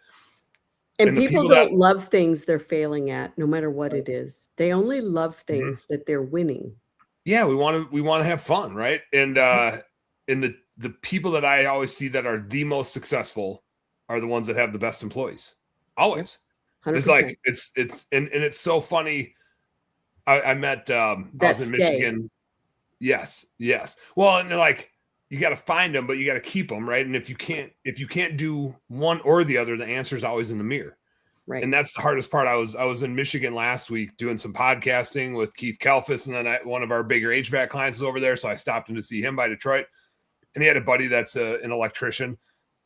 B: And people don't love things they're failing at, no matter what it is. They only love things that they're winning.
C: Yeah, we want to have fun, right? And the people that I always see that are the most successful are the ones that have the best employees. Always. 100%. It's like it's so funny. I met I was in Michigan. Yes. Well, and like you got to find them, but you got to keep them, right? And if you can't do one or the other, the answer is always in the mirror. Right. And that's the hardest part. I was in Michigan last week doing some podcasting with Keith Kalfas, and then one of our bigger HVAC clients is over there, so I stopped in to see him by Detroit. And he had a buddy that's an electrician,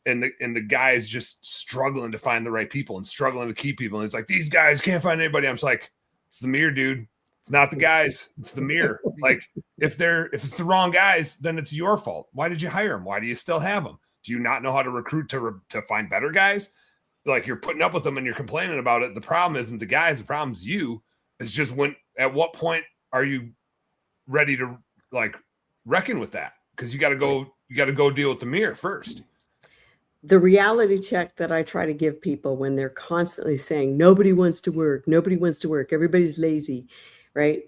C: and the guy is just struggling to find the right people and struggling to keep people. And he's like, these guys can't find anybody. I'm just like, it's the mirror, dude. It's not the guys. It's the mirror. Like if it's the wrong guys, then it's your fault. Why did you hire them? Why do you still have them? Do you not know how to recruit to find better guys? Like you're putting up with them and you're complaining about it. The problem isn't the guys. The problem's you. It's just at what point are you ready to like reckon with that? Because you got to go deal with the mirror first.
B: The reality check that I try to give people when they're constantly saying, nobody wants to work, everybody's lazy, right?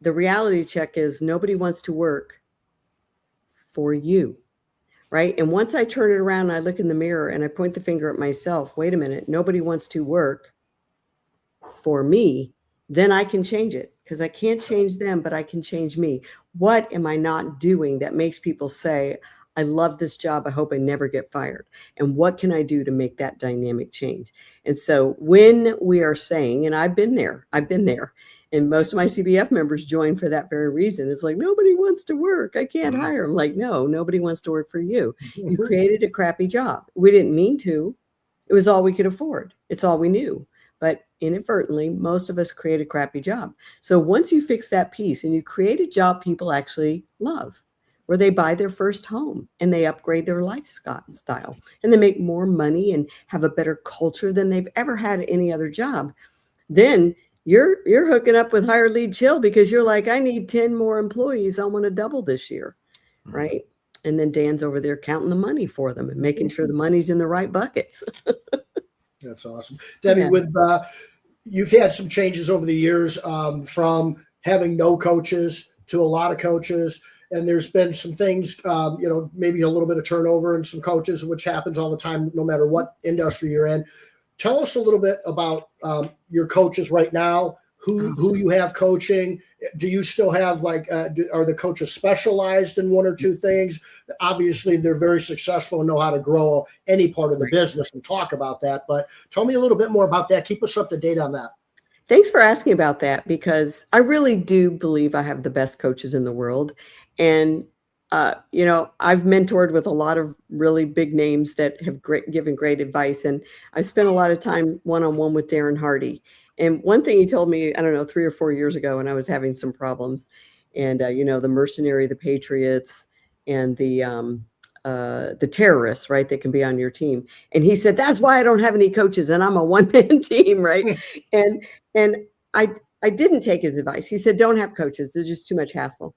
B: The reality check is nobody wants to work for you. Right. And once I turn it around, and I look in the mirror and I point the finger at myself, wait a minute, nobody wants to work for me, then I can change it because I can't change them, but I can change me. What am I not doing that makes people say, I love this job. I hope I never get fired. And what can I do to make that dynamic change? And so when we are saying, and I've been there, and most of my CBF members join for that very reason. It's like, nobody wants to work. I can't hire them. Like, no, nobody wants to work for you. You created a crappy job. We didn't mean to. It was all we could afford. It's all we knew. But inadvertently, most of us create a crappy job. So once you fix that piece and you create a job people actually love, where they buy their first home and they upgrade their lifestyle and they make more money and have a better culture than they've ever had at any other job, then you're hooking up with Higher Lead Chill because you're like, I need 10 more employees. I want to double this year, right? And then Dan's over there counting the money for them and making sure the money's in the right buckets.
A: That's awesome. Debbie, you've had some changes over the years from having no coaches to a lot of coaches. And there's been some things, maybe a little bit of turnover in some coaches, which happens all the time, no matter what industry you're in. Tell us a little bit about your coaches right now, who you have coaching. Do you still have are the coaches specialized in one or two things? Obviously, they're very successful and know how to grow any part of the business and talk about that. But tell me a little bit more about that. Keep us up to date on that.
B: Thanks for asking about that, because I really do believe I have the best coaches in the world. And, I've mentored with a lot of really big names that have given great advice. And I spent a lot of time one-on-one with Darren Hardy. And one thing he told me, 3 or 4 years ago when I was having some problems, and, the mercenary, the patriots, and the terrorists, right, that can be on your team. And he said, that's why I don't have any coaches and I'm a one-man team, right? and I didn't take his advice. He said, don't have coaches. There's just too much hassle.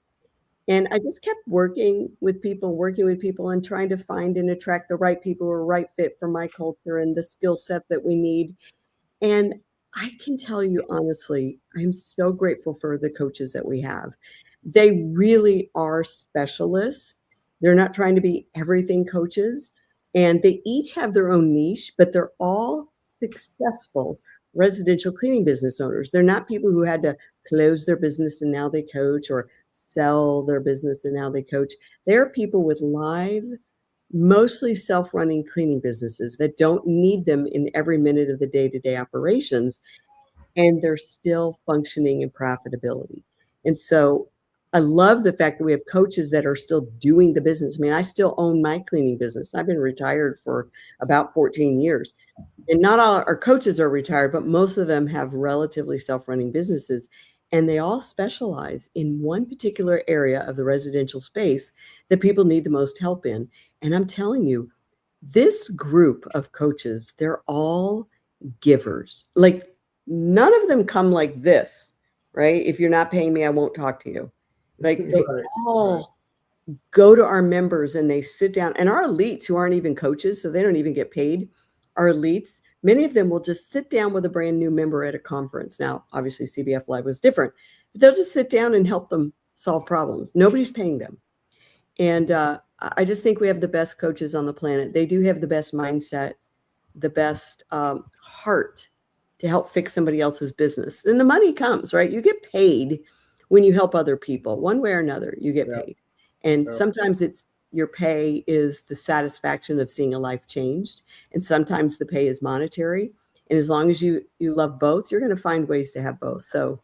B: And I just kept working with people and trying to find and attract the right people who are right fit for my culture and the skill set that we need. And I can tell you honestly, I'm so grateful for the coaches that we have. They really are specialists. They're not trying to be everything coaches, and they each have their own niche, but they're all successful residential cleaning business owners. They're not people who had to close their business and now they coach, or sell their business and now they coach. They're people with live, mostly self-running cleaning businesses that don't need them in every minute of the day-to-day operations, and they're still functioning in profitability. And so I love the fact that we have coaches that are still doing the business. I mean, I still own my cleaning business. I've been retired for about 14 years. And not all our coaches are retired, but most of them have relatively self-running businesses. And they all specialize in one particular area of the residential space that people need the most help in. And I'm telling you, this group of coaches, they're all givers. Like none of them come like this, right? If you're not paying me, I won't talk to you. Like they all go to our members and they sit down, and our elites who aren't even coaches, so they don't even get paid, our elites, many of them will just sit down with a brand new member at a conference. Now, obviously CBF Live was different, but they'll just sit down and help them solve problems. Nobody's paying them. And I just think we have the best coaches on the planet. They do have the best mindset, the best heart to help fix somebody else's business. And the money comes, right? You get paid when you help other people. One way or another, you get paid. And sometimes it's your pay is the satisfaction of seeing a life changed. And sometimes the pay is monetary. And as long as you love both, you're going to find ways to have both. So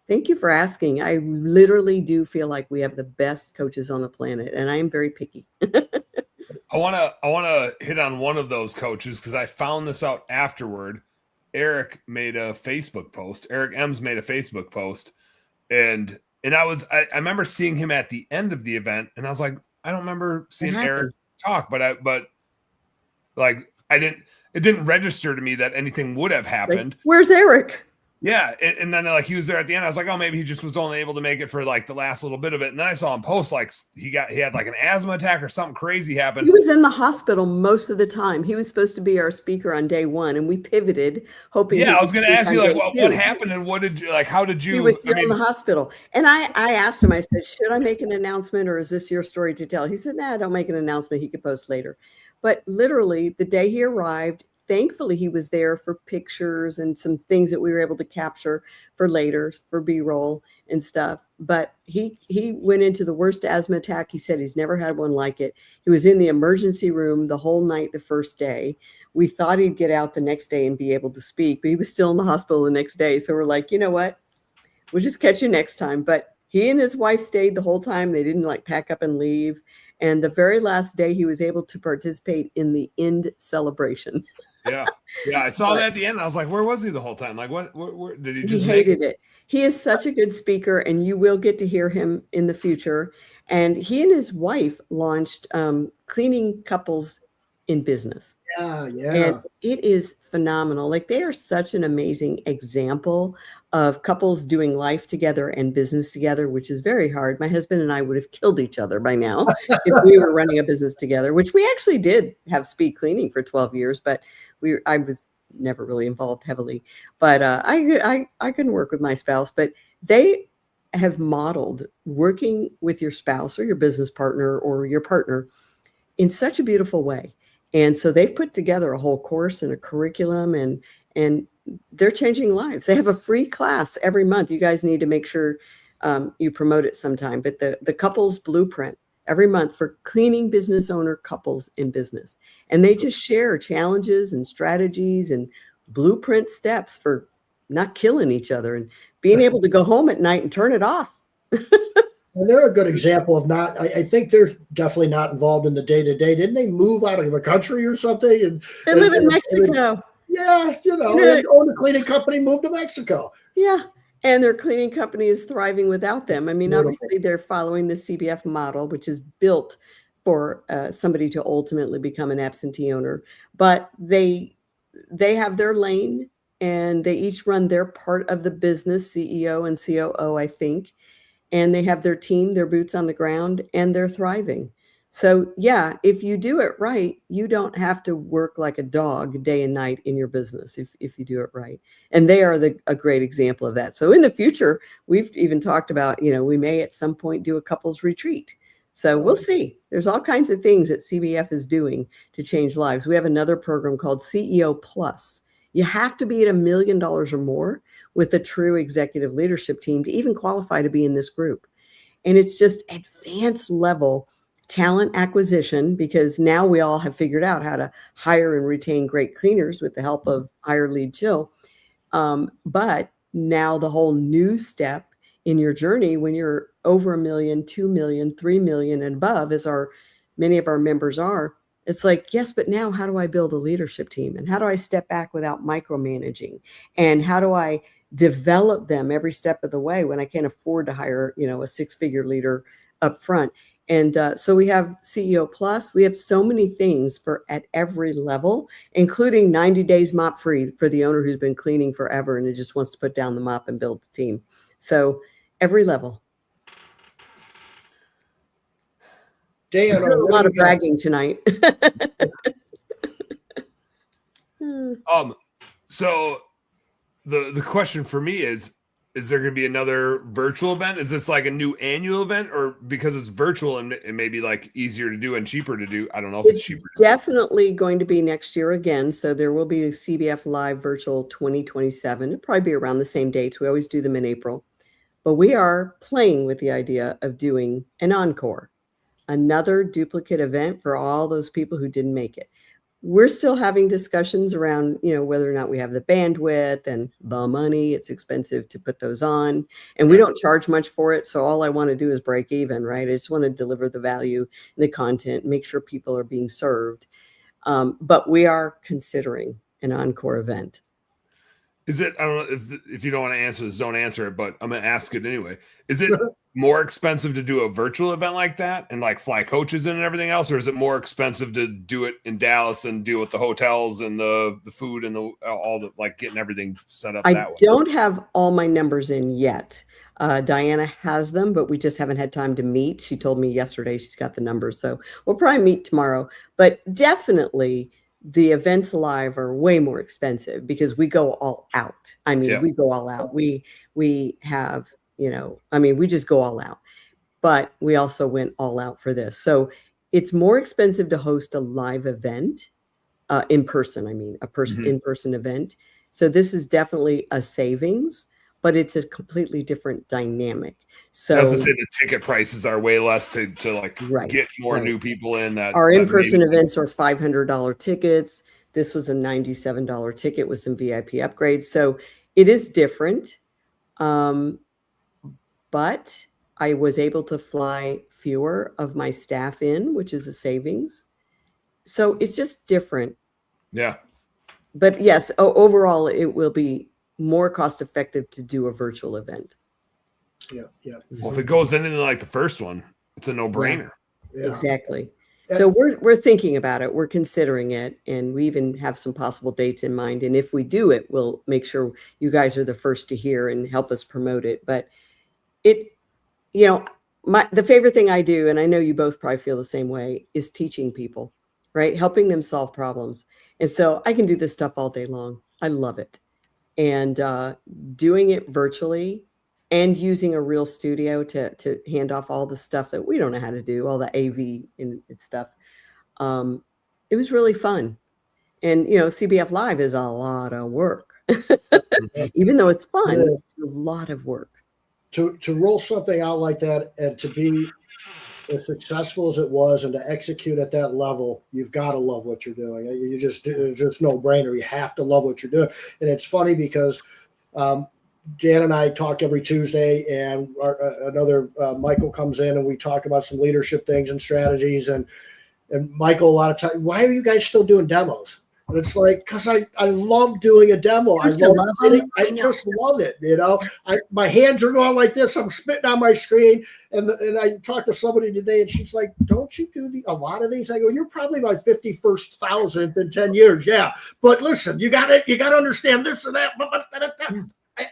B: thank you for asking. I literally do feel like we have the best coaches on the planet, and I am very picky.
C: I want to hit on one of those coaches because I found this out afterward. Eric made a Facebook post. Eric Ems made a Facebook post, and I remember seeing him at the end of the event, and I was like, I don't remember seeing Eric talk, but it didn't register to me that anything would have happened.
B: Like, where's Eric?
C: Yeah, and then like he was there at the end. I was like, oh, maybe he just was only able to make it for like the last little bit of it. And then I saw him post like he had like an asthma attack or something crazy happened.
B: He was in the hospital most of the time. He was supposed to be our speaker on day one, and we pivoted, hoping.
C: Yeah, I was going to ask you like, what happened and what did you like? How did you?
B: He was still in the hospital, and I asked him. I said, should I make an announcement, or is this your story to tell? He said, nah, don't make an announcement. He could post later. But literally, the day he arrived, thankfully, he was there for pictures and some things that we were able to capture for later, for B-roll and stuff. But he went into the worst asthma attack. He said he's never had one like it. He was in the emergency room the whole night the first day. We thought he'd get out the next day and be able to speak, but he was still in the hospital the next day. So we're like, you know what? We'll just catch you next time. But he and his wife stayed the whole time. They didn't like pack up and leave. And the very last day, he was able to participate in the end celebration.
C: Yeah. I saw that at the end. I was like, where was he the whole time? Like, where did he just?
B: He hated it. He is such a good speaker, and you will get to hear him in the future. And he and his wife launched Cleaning Couples in Business.
A: Yeah.
B: And it is phenomenal. Like, they are such an amazing example of couples doing life together and business together, which is very hard. My husband and I would have killed each other by now if we were running a business together, which we actually did have speed cleaning for 12 years, but I was never really involved heavily. But I couldn't work with my spouse, but they have modeled working with your spouse or your business partner or your partner in such a beautiful way. And so they've put together a whole course and a curriculum, and they're changing lives. They have a free class every month. You guys need to make sure you promote it sometime. But the couples blueprint every month for cleaning business owner couples in business. And they just share challenges and strategies and blueprint steps for not killing each other and being able to go home at night and turn it off.
A: And they're a good example of not, I think they're definitely not involved in the day-to-day. Didn't they move out of the country or something? And
B: they live in Mexico.
A: Yeah, and own a cleaning company, moved to Mexico.
B: Yeah. And their cleaning company is thriving without them. I mean, obviously they're following the CBF model, which is built for somebody to ultimately become an absentee owner. But they have their lane, and they each run their part of the business, CEO and COO, I think. And they have their team, their boots on the ground, and they're thriving. So yeah, if you do it right, you don't have to work like a dog day and night in your business if you do it right. And they are a great example of that. So in the future, we've even talked about, we may at some point do a couples retreat. So we'll see. There's all kinds of things that CBF is doing to change lives. We have another program called CEO Plus. You have to be at $1 million or more with a true executive leadership team to even qualify to be in this group. And it's just advanced level talent acquisition, because now we all have figured out how to hire and retain great cleaners with the help of Hire, Lead, Chill. But now the whole new step in your journey, when you're over $1 million, $2 million, $3 million and above, as many of our members are, It's like, yes, but now how do I build a leadership team? And how do I step back without micromanaging? And how do I develop them every step of the way when I can't afford to hire, a 6-figure leader up front? And so we have CEO Plus. We have so many things at every level, including 90 days mop free for the owner who's been cleaning forever and just wants to put down the mop and build the team. So every level.
A: Dan,
B: a lot of bragging tonight.
C: So the question for me is there going to be another virtual event? Is this like a new annual event, or because it's virtual and it may be like easier to do and cheaper to do? I don't know if it's cheaper.
B: Definitely going to be next year again. So there will be a CBF Live Virtual 2027. It'll probably be around the same dates. We always do them in April. But we are playing with the idea of doing an encore, another duplicate event for all those people who didn't make it. We're still having discussions around, whether or not we have the bandwidth and the money. It's expensive to put those on, and we don't charge much for it. So all I want to do is break even, right? I just want to deliver the value and the content, make sure people are being served. But we are considering an encore event.
C: Is it, I don't know if you don't want to answer this, don't answer it, but I'm going to ask it anyway. Is it more expensive to do a virtual event like that and like fly coaches in and everything else? Or is it more expensive to do it in Dallas and deal with the hotels and the food and all the, like getting everything set up that way?
B: I don't have all my numbers in yet. Diana has them, but we just haven't had time to meet. She told me yesterday she's got the numbers. So we'll probably meet tomorrow, but definitely the events live are way more expensive because we go all out. I mean, we go all out. We have, we just go all out, but we also went all out for this. So it's more expensive to host a live event in person. In-person event. So this is definitely a savings, but it's a completely different dynamic. So
C: that's to say the ticket prices are way less to get more new people in. That
B: our in-person events are $500 tickets. This was a $97 ticket with some VIP upgrades. So it is different. But I was able to fly fewer of my staff in, which is a savings. So it's just different.
C: Yeah.
B: But yes, overall, it will be more cost effective to do a virtual event.
A: Yeah.
C: Well, if it goes into like the first one, it's a no-brainer.
B: Yeah. Exactly. So we're thinking about it. We're considering it, and we even have some possible dates in mind. And if we do it, we'll make sure you guys are the first to hear and help us promote it. But the favorite thing I do, and I know you both probably feel the same way, is teaching people, right? Helping them solve problems. And so I can do this stuff all day long. I love it. And doing it virtually and using a real studio to hand off all the stuff that we don't know how to do, all the AV and stuff. It was really fun. And, CBF Live is a lot of work. Even though it's fun, it's a lot of work.
A: To roll something out like that and to be as successful as it was and to execute at that level, you've got to love what you're doing. It's just no brainer. You have to love what you're doing. And it's funny because Dan and I talk every Tuesday, and another Michael comes in and we talk about some leadership things and strategies. And Michael, a lot of times, why are you guys still doing demos? And it's like, because I love doing a demo. I just love it. My hands are going like this. I'm spitting on my screen. And I talked to somebody today, and she's like, don't you do a lot of these? I go, you're probably my 51st thousandth in 10 years. Yeah. But listen, you got to understand this and that.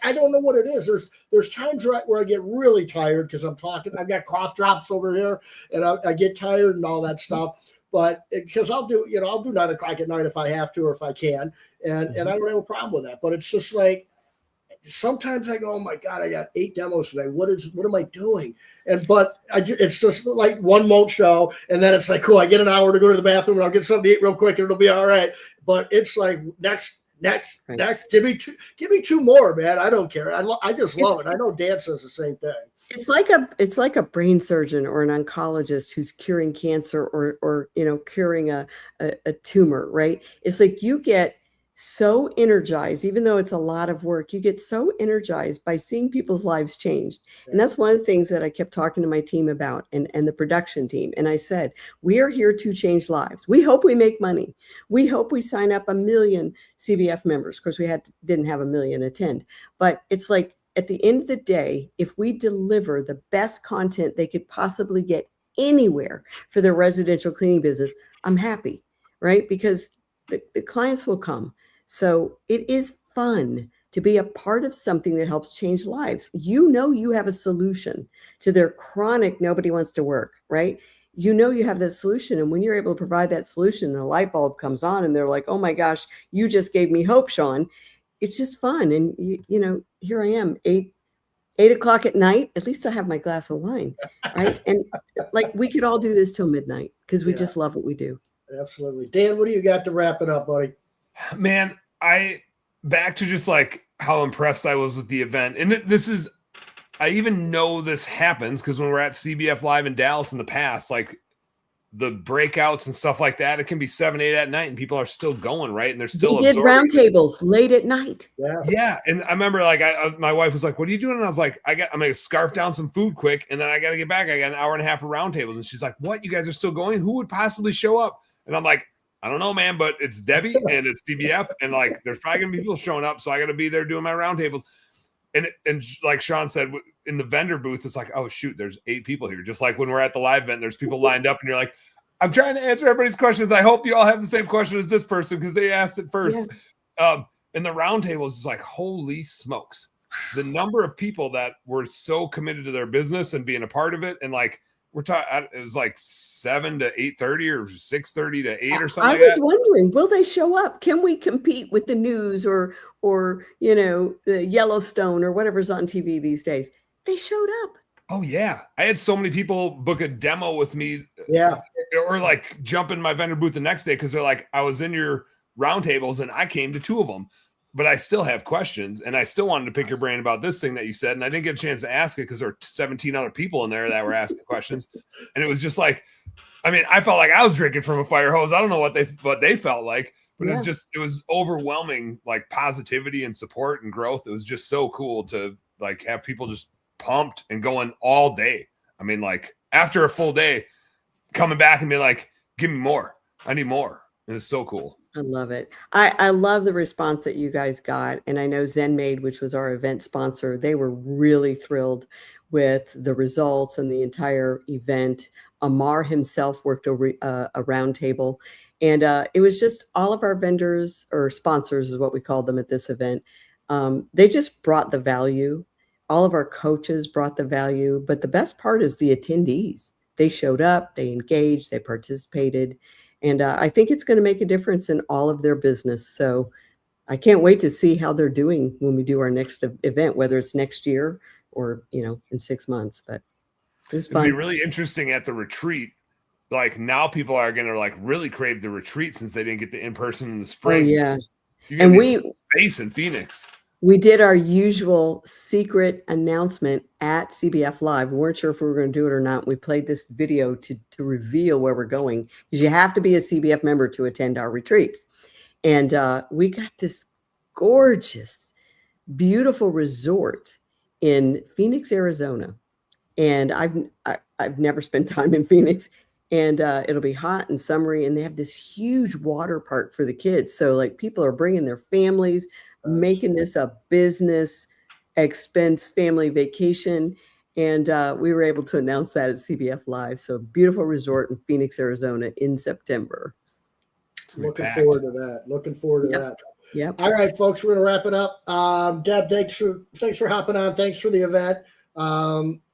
A: I don't know what it is. There's times where I get really tired because I'm talking. I've got cough drops over here, and I get tired and all that stuff. But because I'll do 9 o'clock at night if I have to or if I can, and I don't have a problem with that. But it's just like sometimes I go, oh my God, I got 8 demos today. What am I doing? It's just like one won't show, and then it's like, cool, I get an hour to go to the bathroom and I'll get something to eat real quick and it'll be all right. But it's like next. Give me 2 more, man. I don't care. I just love it. I know Dan says the same thing.
B: It's like a brain surgeon or an oncologist who's curing cancer or curing a tumor, right? It's like you get so energized, even though it's a lot of work, you get so energized by seeing people's lives changed. And that's one of the things that I kept talking to my team about, and the production team. And I said, we are here to change lives. We hope we make money. We hope we sign up 1 million CBF members. Of course, we didn't have 1 million attend, but it's like at the end of the day, if we deliver the best content they could possibly get anywhere for their residential cleaning business, I'm happy, right? Because the clients will come. So it is fun to be a part of something that helps change lives. You know, you have a solution to their chronic, nobody wants to work, right? You know, you have that solution. And when you're able to provide that solution, the light bulb comes on and they're like, oh my gosh, you just gave me hope, Shawn. It's just fun. And you know, here I am, 8 o'clock at night, at least I have my glass of wine, right? And like, we could all do this till midnight because we just love what we do.
A: Absolutely. Dan, what do you got to wrap it up, buddy?
C: Man, back to just like how impressed I was with the event. And I even know this happens because when we're at CBF Live in Dallas in the past, like the breakouts and stuff like that, it can be 7, 8 at night and people are still going, right? And they're still
B: did roundtables late at night.
C: Yeah. And I remember like my wife was like, what are you doing? And I was like, I'm going to scarf down some food quick. And then I got to get back. I got 1.5 hours of roundtables. And she's like, what? You guys are still going? Who would possibly show up? And I'm like, I don't know, man, but it's Debbie and it's CBF. And like, there's probably going to be people showing up. So I got to be there doing my roundtables. And like Shawn said, in the vendor booth, it's like, oh, shoot, there's 8 people here. Just like when we're at the live event, there's people lined up and you're like, I'm trying to answer everybody's questions. I hope you all have the same question as this person because they asked it first. Yeah. And the roundtables is like, holy smokes. The number of people that were so committed to their business and being a part of it. And like, we're talking, it was like 7 to 8:30 or 6:30 to 8 or something.
B: I was wondering, will they show up? Can we compete with the news or you know, the Yellowstone or whatever's on TV these days? They showed up.
C: Oh yeah, I had so many people book a demo with me.
A: Yeah,
C: or like jump in my vendor booth the next day because they're like, I was in your roundtables and I came to 2 of them. But I still have questions, and I still wanted to pick your brain about this thing that you said, and I didn't get a chance to ask it because there were 17 other people in there that were asking questions, and it was just like, I mean, I felt like I was drinking from a fire hose. I don't know what they felt like, but it was overwhelming, like positivity and support and growth. It was just so cool to like have people just pumped and going all day. I mean, like after a full day, coming back and be like, give me more. I need more. And it's so cool.
B: I love it. I love the response that you guys got. And I know ZenMade, which was our event sponsor, they were really thrilled with the results and the entire event. Amar himself worked a roundtable. And it was just all of our vendors or sponsors is what we called them at this event. They just brought the value. All of our coaches brought the value. But the best part is the attendees. They showed up, they engaged, they participated. And I think it's going to make a difference in all of their business. So I can't wait to see how they're doing when we do our next event, whether it's next year or, you know, in 6 months. But it's fun.
C: It'll be really interesting at the retreat. Like now people are going to like really crave the retreat since they didn't get the in-person in the spring.
B: Oh, yeah.
C: And we space in Phoenix.
B: We did our usual secret announcement at CBF Live. We weren't sure if we were going to do it or not. We played this video to reveal where we're going because you have to be a CBF member to attend our retreats. And we got this gorgeous, beautiful resort in Phoenix, Arizona. And I've never spent time in Phoenix. And it'll be hot and summery. And they have this huge water park for the kids. So like people are bringing their families, making this a business expense family vacation. And we were able to announce that at CBF Live. So beautiful resort in Phoenix, Arizona in September.
A: Looking forward to that. Looking forward to that.
B: Yep.
A: All right, folks, we're going to wrap it up. Deb, thanks for hopping on. Thanks for the event.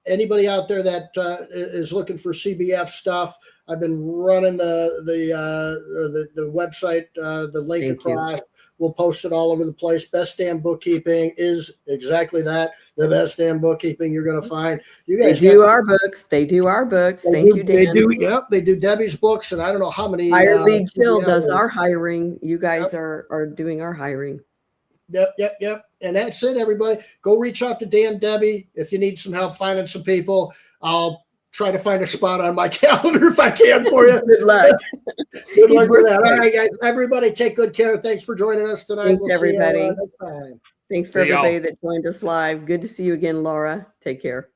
A: Anybody out there that is looking for CBF stuff, I've been running the website, the link across. We'll post it all over the place. Best Damn Bookkeeping is exactly that. The best damn bookkeeping you're going to find. You guys
B: do our books. They do our books. Thank you, Dan.
A: They do. Yep. They do Debbie's books, and I don't know how many.
B: Hire Lead Chill does our hiring. You guys are doing our hiring.
A: Yep. And that's it, everybody. Go reach out to Dan, Debbie, if you need some help finding some people. I'll try to find a spot on my calendar if I can for you.
B: Good luck.
A: Good luck with that. All right, guys. Everybody take good care. Thanks for joining us tonight.
B: Thanks,
A: we'll
B: everybody.
A: See you, next time.
B: Thanks for everybody that joined us live. Good to see you again, Laura. Take care.